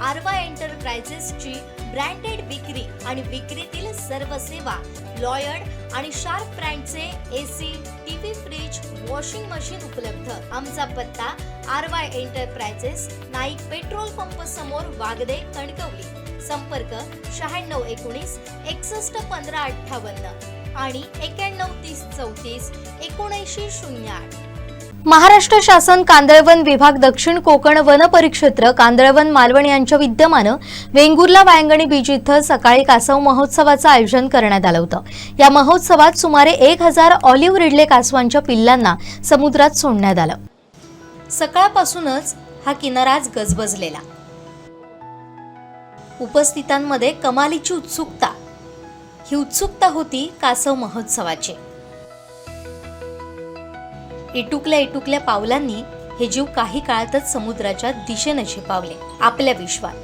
आरवा एंटरप्राइजेसची branded विक्री आणि विक्रीतील सर्व सेवा, लॉयड आणि शार्प ब्रँडचे AC, TV, fridge, washing machine उपलब्ध। आमचा पत्ता Aarva enterprises, Naik petrol pump समोर, वागदे, कणकवली। संपर्क 9619 61 15 58 आणि 91 30 34 79 08। महाराष्ट्र शासन कांदळवन विभाग दक्षिण कोकण वन परिक्षेत्र कांदळवन मालवण यांच्या विद्यमानं वेंगुर्ला वायंगणी बीच इथं सकाळी कासव महोत्सवाचं आयोजन करण्यात आलं होतं। या महोत्सवात सुमारे 1000 ऑलिव्ह रिडले कासवांच्या पिल्लांना समुद्रात सोडण्यात आलं। सकाळपासूनच हा किनाराच गजबजलेला। उपस्थितांमध्ये कमालीची उत्सुकता। ही उत्सुकता होती कासव महोत्सवाची। इटुकल्या पावलांनी हे जीव काही काळातच समुद्राच्या दिशेने झेपावले आपल्या विश्वात।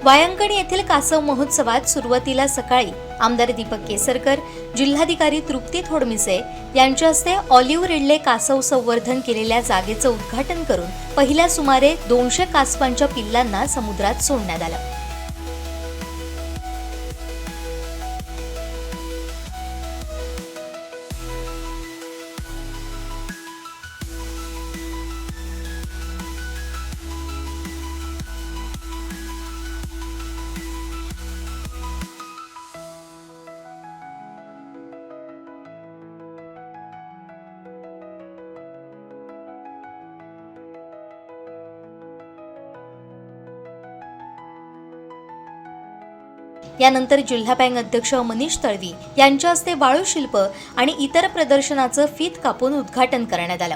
वायंगणी येथील कासव महोत्सवात सुरुवातीला सकाळी आमदार दीपक केसरकर, जिल्हाधिकारी तृप्ती थोडमिसे यांच्या हस्ते ऑलिव्ह रिडले कासव संवर्धन केलेल्या जागेचं उद्घाटन करून पहिल्या सुमारे 200 कासवांच्या पिल्लांना समुद्रात सोडण्यात आलं। यानंतर जिल्हा बँक अध्यक्ष मनीष तळवी यांच्या हस्ते वाळू शिल्प आणि इतर प्रदर्शनाचं फीत कापून उद्घाटन करण्यात आलं।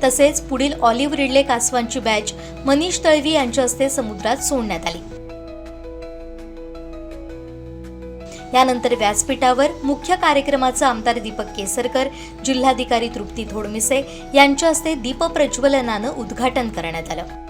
तसेच पुढील ऑलिव्ह रिडले कासवांची बॅच मनीष तळवी यांच्या हस्ते समुद्रात सोडण्यात आली। यानंतर व्यासपीठावर मुख्य कार्यक्रमाचं आमदार दीपक केसरकर, जिल्हाधिकारी तृप्ती थोडमिसे यांच्या हस्ते दीप प्रज्वलनानं उद्घाटन करण्यात आलं।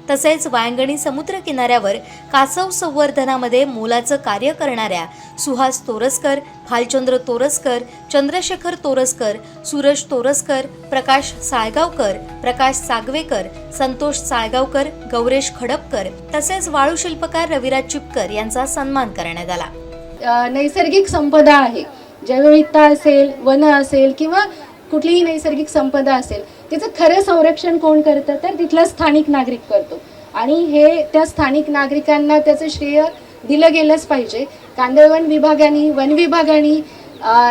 तसेच वायंगणी समुद्र किनाऱ्यावर कासव संवर्धनामध्ये मोलाचं कार्य करणाऱ्या सुहास तोरसकर, भालचंद्र तोरसकर, चंद्रशेखर तोरसकर, सूरज तोरसकर, प्रकाश साळगावकर, प्रकाश सागवेकर, संतोष साळगावकर, गौरेश खडपकर तसेच वाळू शिल्पकार रविराज चिपकर यांचा सन्मान करण्यात आला। नैसर्गिक संपदा आहे, जैवविविधता असेल, वन असेल किंवा कुठलीही नैसर्गिक संपदा असेल, त्याचं खरं संरक्षण कोण करतं तर तिथला स्थानिक नागरिक करतो आणि हे त्या स्थानिक नागरिकांना त्याचं श्रेय दिलं गेलंच पाहिजे। कांदळवन विभागाने, वन विभागाने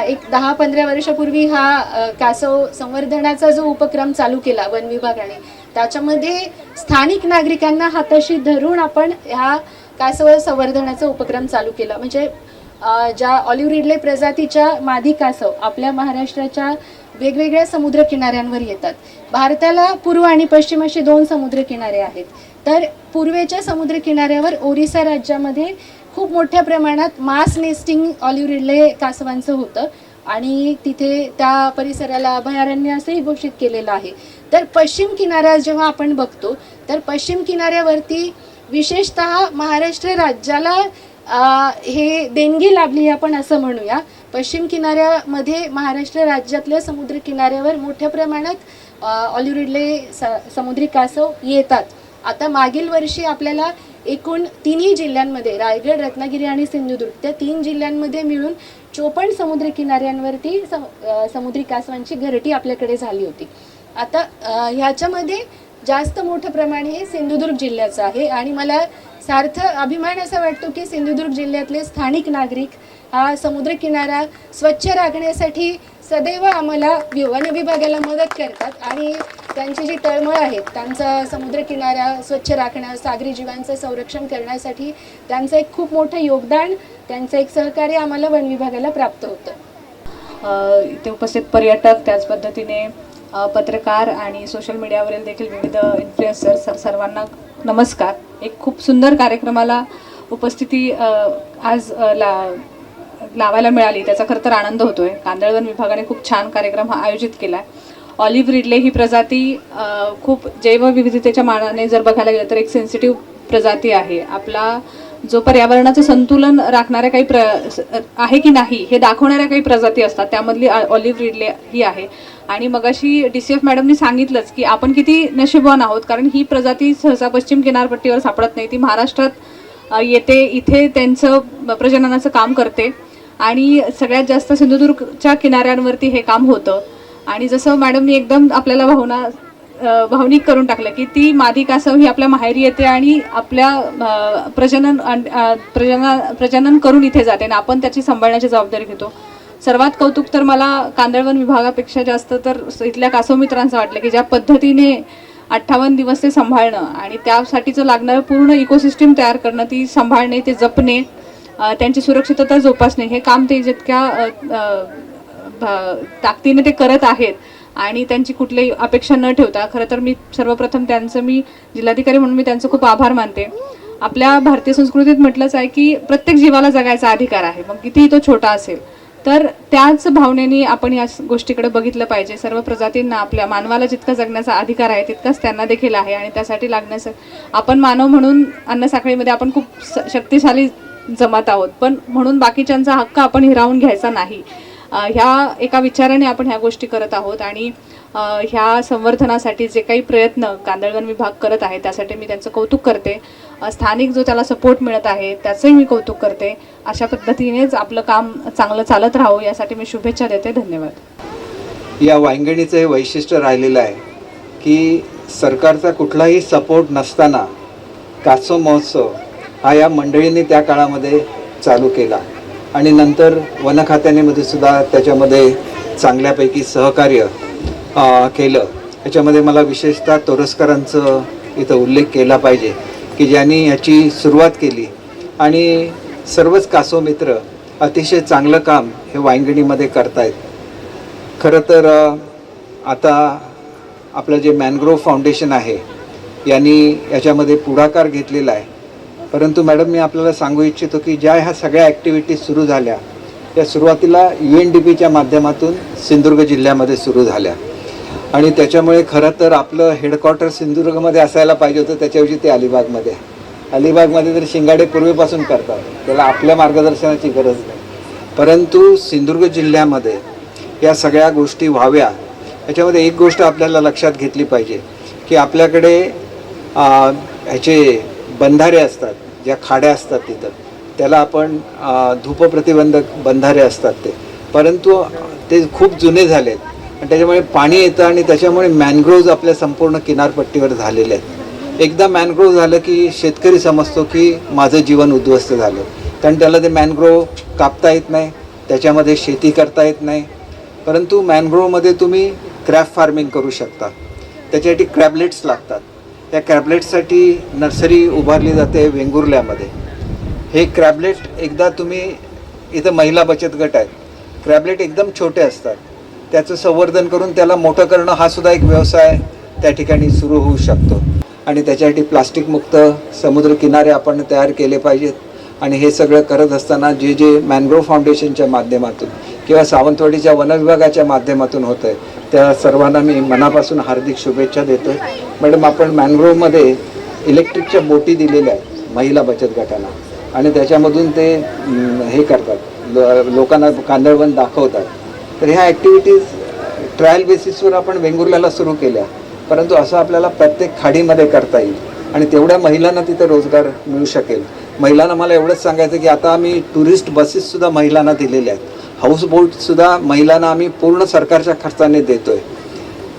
एक 10-15 वर्षापूर्वी हा कासव संवर्धनाचा जो उपक्रम चालू केला वन विभागाने, त्याच्यामध्ये स्थानिक नागरिकांना हाताशी धरून आपण ह्या कासव संवर्धनाचा उपक्रम चालू केला। म्हणजे ज्या ऑलिव्ह रिडले प्रजातीच्या मादी कासव आपल्या महाराष्ट्राच्या वेगवेगळ्या समुद्र किनाऱ्यांवर येतात। भारताला पूर्व आणि पश्चिम असे 2 समुद्र किनारे आहेत। तर पूर्वेच्या समुद्र किनाऱ्यावर ओरिसा राज्यामध्ये खूप मोठ्या प्रमाणात मास नेस्टिंग ऑलिव्ह रिडले कासवांचं होतं आणि तिथे त्या परिसराला अभयारण्य असंही घोषित केलेलं आहे। तर पश्चिम किनारा जेव्हा आपण बघतो तर पश्चिम किनाऱ्यावरती विशेषतः महाराष्ट्र राज्याला हे देणगी लाभली आपण असं म्हणूया। पश्चिम किनाऱ्यामध्ये महाराष्ट्र राज्यातल्या समुद्र किनाऱ्यावर मोठ्या प्रमाणात ऑलिव्ह रिडले समुद्री कासव येतात. आता मागील वर्षी आपल्याला एकूण तिन्ही जिल्ह्यांमध्ये रायगड, रत्नागिरी आणि सिंधुदुर्ग त्या 3 जिल्ह्यांमध्ये मिळून 54 समुद्र किनाऱ्यांवरती समुद्री कासवांची घरटी आपल्याकडे झाली होती. आता ह्याच्यामध्ये जास्त मोठं प्रमाण हे सिंधुदुर्ग जिल्ह्याचं आहे आणि मला सार्थ अभिमान असा वाटतो की सिंधुदुर्ग जिल्ह्यातले स्थानिक नागरिक हा समुद्र किनारा स्वच्छ राखण्यासाठी सदैव आम्हाला वन विभागाला मदत करतात आणि त्यांची जी तळमळ आहे त्यांचा समुद्र किनारा स्वच्छ राखणं, सागरी जीवांचं संरक्षण करण्यासाठी त्यांचं एक खूप मोठं योगदान, त्यांचं एक सहकार्य आम्हाला वन विभागाला प्राप्त होतं. इथे उपस्थित पर्यटक, त्याच पद्धतीने पत्रकार आणि सोशल मीडियावरील देखील विविध इन्फ्लुएन्सर सर्वांना नमस्कार. एक खूप सुंदर कार्यक्रमाला उपस्थिती आज लावायला मिळाली, त्याचा खरं तर आनंद होतोय. कांदळवन विभागाने खूप छान कार्यक्रम हा आयोजित केला आहे. ऑलिव्ह रिडले ही प्रजाती खूप जैवविविधतेच्या मानाने जर बघायला गेलं तर एक सेन्सिटिव्ह प्रजाती आहे. आपला जो पर्यावरणाचं संतुलन राखणाऱ्या काही आहे की नाही हे दाखवणाऱ्या काही प्रजाती असतात, त्यामधली ऑलिव्ह रिडले ही आहे. आणि मगाशी DCF मॅडमनी सांगितलंच की आपण किती नशीबवान आहोत, कारण ही प्रजाती सहसा पश्चिम किनारपट्टीवर सापडत नाही. ती महाराष्ट्रात येते, इथे त्यांचं प्रजननाचं काम करते आणि सगळ्यात जास्त सिंधुदुर्गच्या किनाऱ्यांवरती हे काम होतं. आणि जसं मॅडमनी एकदम आपल्याला भावनिक करून टाकलं की ती मादी कासव ही आपल्या माहेरी येते आणि आपल्या प्रजनन करून इथे जाते आणि आपण त्याची सांभाळण्याची जबाबदारी घेतो. सर्वात कौतुक तर मला कांदळवन विभागापेक्षा जास्त तर इथल्या कासव मित्रांचं वाटलं की ज्या पद्धतीने 58 दिवस ते सांभाळणं आणि त्यासाठीचं लागणारं पूर्ण इकोसिस्टीम तयार करणं, ती सांभाळणे, ते जपणे, त्यांची सुरक्षितता जोपासणे, हे काम ते जितक्या ताकदीने ते करत आहेत आणि त्यांची कुठलीही अपेक्षा न ठेवता, खरं तर मी सर्वप्रथम मी जिल्हाधिकारी म्हणून मी त्यांचं खूप आभार मानते. आपल्या भारतीय संस्कृतीत म्हटलंच आहे की प्रत्येक जीवाला जगायचा अधिकार आहे, मग कितीही तो छोटा असेल. तर त्याच भावनेने आपण या गोष्टीकडे बघितलं पाहिजे. सर्व प्रजातींना, आपल्या मानवाला जितका जगण्याचा अधिकार आहे तितकाच त्यांना देखील आहे आणि त्यासाठी आपण मानव म्हणून अन्न साखळीमध्ये आपण खूप शक्तिशाली जमात आहोत, पण म्हणून बाकीच्यांचा हक्क आपण हिरावून घ्यायचा नाही. ह्या एका विचाराने आपण ह्या गोष्टी करत आहोत आणि ह्या संवर्धनासाठी जे काही प्रयत्न कांदळवन विभाग करत आहे त्यासाठी मी त्यांचं कौतुक करते. स्थानिक जो त्याला सपोर्ट मिळत आहे त्याचंही मी कौतुक करते. अशा पद्धतीनेच आपलं काम चांगलं चालत राहावं यासाठी मी शुभेच्छा देते. धन्यवाद. या वांगणीचं हे वैशिष्ट्य राहिलेलं आहे की सरकारचा कुठलाही सपोर्ट नसताना कासव महोत्सव हा या मंडळींनी त्या काळामध्ये चालू केला आणि नंतर वन खात्याने सुद्धा त्याच्यामध्ये चांगल्यापैकी सहकार्य केलं. याच्यामध्ये मला विशेषतः तोरसकरांचं इथं उल्लेख केला पाहिजे की ज्यांनी ह्याची सुरुवात केली आणि सर्वच कासव मित्र अतिशय चांगलं काम हे वांगणीमध्ये करतायत. खरं तर आता आपलं जे मॅनग्रोव्ह फाउंडेशन आहे यांनी याच्यामध्ये पुढाकार घेतलेला आहे. परंतु मॅडम, मी आपल्याला सांगू इच्छितो की ज्या ह्या सगळ्या ॲक्टिव्हिटीज सुरू झाल्या त्या सुरुवातीला UNDPच्या माध्यमातून सिंधुदुर्ग जिल्ह्यामध्ये सुरू झाल्या आणि त्याच्यामुळे खरं तर आपलं हेडक्वार्टर सिंधुदुर्गमध्ये असायला पाहिजे होतं, त्याच्याऐवजी ते अलिबागमध्ये. अलिबागमध्ये तर शिंगाडे पूर्वीपासून करतात, त्याला आपल्या मार्गदर्शनाची गरज नाही. परंतु सिंधुदुर्ग जिल्ह्यामध्ये या सगळ्या गोष्टी व्हाव्या याच्यामध्ये एक गोष्ट आपल्याला लक्षात घेतली पाहिजे की आपल्याकडे ह्याचे बंधारे असतात, ज्या खाड्या असतात तिथं त्याला आपण धूप प्रतिबंधक बंधारे असतात ते, परंतु ते खूप जुने झालेत आणि त्याच्यामुळे पाणी येतं आणि त्याच्यामुळे मॅनग्रोव्ज आपल्या संपूर्ण किनारपट्टीवर झालेले आहेत. एकदा मॅनग्रोव्ह झालं की शेतकरी समजतो की माझं जीवन उद्ध्वस्त झालं, कारण त्याला ते मॅनग्रोव्ह कापता येत नाही, त्याच्यामध्ये शेती करता येत नाही. परंतु मॅनग्रोव्हमध्ये तुम्ही क्रॅब फार्मिंग करू शकता, त्याच्यासाठी क्रॅबलेट्स लागतात. त्या क्रॅबलेट्ससाठी नर्सरी उभारली जाते वेंगुर्ल्यामध्ये. हे क्रॅबलेट एकदा तुम्ही, इथं महिला बचत गट आहेत, क्रॅबलेट एकदम छोटे असतात, त्याचं संवर्धन करून त्याला मोठं करणं हा सुद्धा एक व्यवसाय त्या ठिकाणी सुरू होऊ शकतो. आणि त्याच्यासाठी प्लास्टिकमुक्त समुद्र किनारे आपण तयार केले पाहिजेत. आणि हे सगळं करत असताना जे मॅनग्रोव्ह फाउंडेशनच्या माध्यमातून किंवा सावंतवाडीच्या वन विभागाच्या माध्यमातून होतं आहे त्या सर्वांना मी मनापासून हार्दिक शुभेच्छा देतो. मॅडम, आपण मॅनग्रोव्हमध्ये इलेक्ट्रिकच्या बोटी दिलेल्या आहेत महिला बचत गटाला आणि त्याच्यामधून ते हे करतात, लोकांना कांदळवन दाखवतात. तर ह्या ॲक्टिव्हिटीज ट्रायल बेसिसवर आपण वेंगुर्ल्याला सुरू केल्या, परंतु असं आपल्याला प्रत्येक खाडीमध्ये करता येईल आणि तेवढ्या महिलांना तिथे रोजगार मिळू शकेल. महिलांना मला एवढंच सांगायचं की आता आम्ही टुरिस्ट बसेससुद्धा महिलांना दिलेल्या आहेत, हाऊस बोटसुद्धा महिलांना आम्ही पूर्ण सरकारच्या खर्चाने देतो आहे.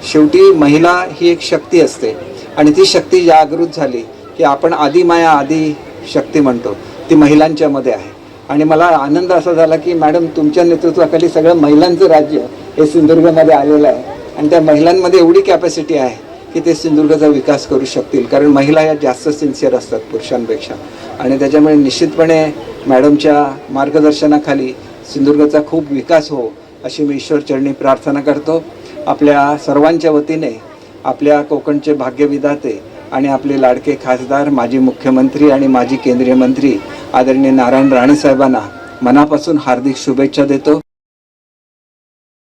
शेवटी महिला ही एक शक्ती असते आणि ती शक्ती जागृत झाली की आपण आदी माया आदी शक्ती म्हणतो, ती महिलांच्यामध्ये आहे. आणि मला आनंद असा झाला की मॅडम तुमच्या नेतृत्वाखाली सगळं महिलांचं राज्य हे सिंधुदुर्गमध्ये आलेलं आहे आणि त्या महिलांमध्ये एवढी कॅपॅसिटी आहे की ते सिंधुदुर्गाचा विकास करू शकतील, कारण महिला या जास्त सिन्सिअर असतात पुरुषांपेक्षा. आणि त्याच्यामुळे निश्चितपणे मॅडमच्या मार्गदर्शनाखाली सिंधुदुर्गाचा खूप विकास हो अशी मी ईश्वरचरणी प्रार्थना करतो. आपल्या सर्वांच्या वतीने आपल्या कोकणचे भाग्यविधाते आणि आपले लाडके खासदार, माजी मुख्यमंत्री आणि माजी केंद्रीय मंत्री आदरणीय नारायण राणे साहेबांना मनापासून हार्दिक शुभेच्छा देतो.